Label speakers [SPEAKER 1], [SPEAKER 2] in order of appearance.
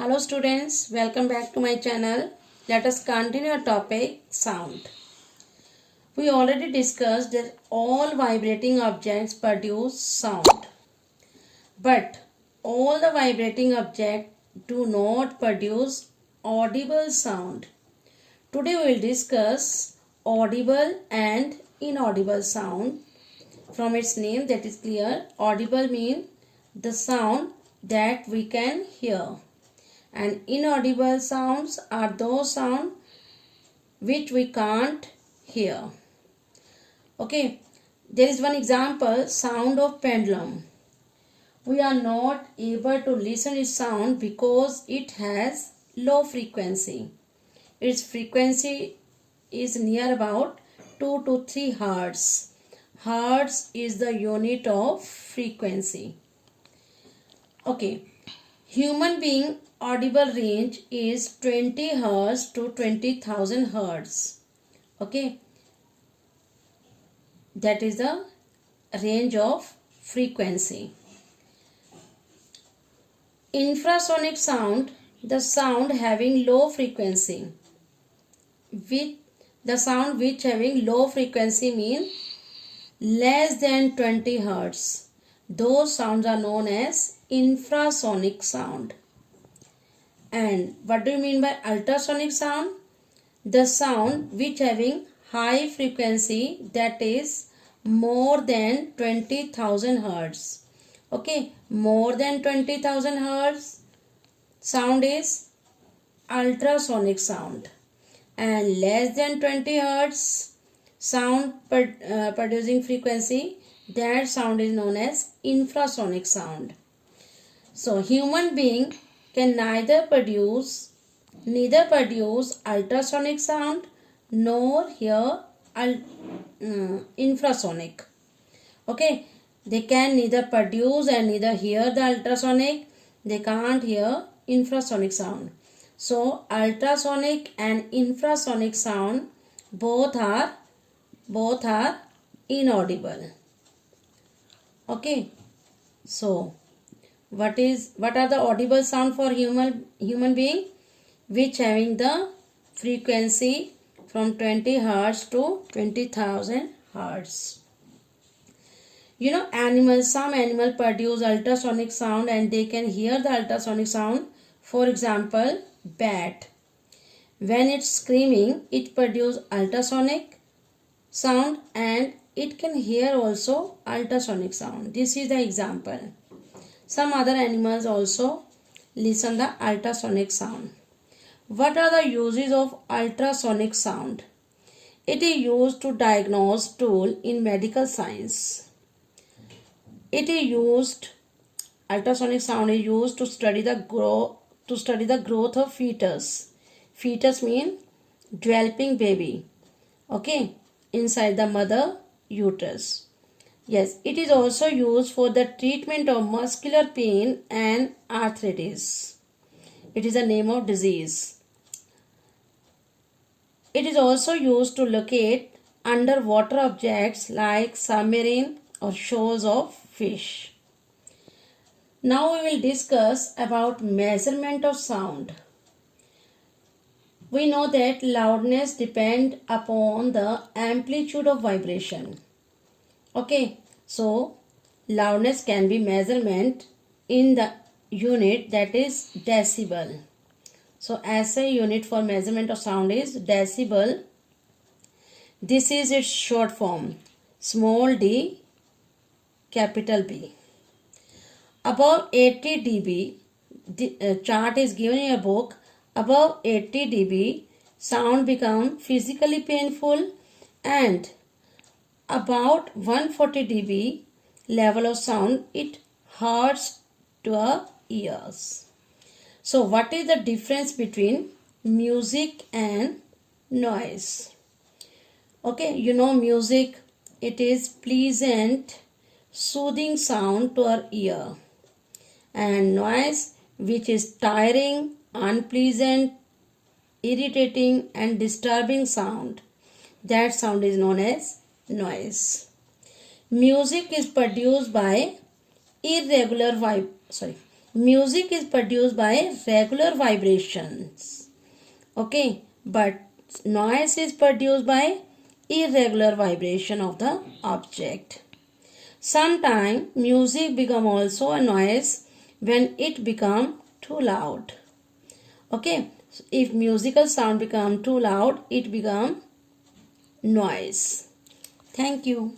[SPEAKER 1] Hello students, welcome back to my channel. Let us continue our topic sound. We already discussed that all vibrating objects produce sound. But all the vibrating objects do not produce audible sound. Today we will discuss audible and inaudible sound. From its name that is clear, audible means the sound that we can hear. And inaudible sounds are those sounds which we can't hear. Okay, there is one example, sound of pendulum. We are not able to listen its sound because it has low frequency. Its frequency is near about 2 to 3 hertz. Hertz is the unit of frequency. Okay, human being audible range is 20 hertz to 20,000 hertz. Okay, that is the range of frequency. Infrasonic sound, the sound having low frequency. With the sound which having low frequency means less than 20 hertz. Those sounds are known as infrasonic sound. And what do you mean by ultrasonic sound? The sound which having high frequency, that is more than 20,000 hertz. Okay, more than 20,000 hertz sound is ultrasonic sound, and less than 20 hertz sound producing frequency, that sound is known as infrasonic sound. So human being can neither produce ultrasonic sound nor hear infrasonic. Okay, they can neither produce and neither hear the ultrasonic. They can't hear infrasonic sound. So ultrasonic and infrasonic sound both are inaudible. Okay, so what are the audible sound for human being? Which having the frequency from 20 hertz to 20,000 hertz. You know, some animal produce ultrasonic sound and they can hear the ultrasonic sound. For example, bat. When it's screaming, it produces ultrasonic sound and it can hear also ultrasonic sound. This is the example. Some other animals also listen the ultrasonic sound. What are the uses of ultrasonic sound? It is used to diagnose tool in medical science. Ultrasonic sound is used to study the growth of fetus. Fetus means developing baby. Okay, inside the mother uterus. Yes, it is also used for the treatment of muscular pain and arthritis. It is a name of disease. It is also used to locate underwater objects like submarine or shoals of fish. Now we will discuss about measurement of sound. We know that loudness depends upon the amplitude of vibration. Okay, so loudness can be measurement in the unit that is decibel. So SI unit for measurement of sound is decibel. This is its short form, small d, capital B. Above 80 dB, the chart is given in your book. Above 80 dB, sound becomes physically painful, and about 140 dB level of sound, it hurts to our ears. So what is the difference between music and noise? Okay, you know music, it is pleasant, soothing sound to our ear, and noise, which is tiring, unpleasant, irritating and disturbing sound. That sound is known as noise. Music is produced by Music is produced by regular vibrations. Okay, but noise is produced by irregular vibration of the object. Sometimes music become also a noise when it become too loud. Okay, so if musical sound become too loud, it become noise. Thank you.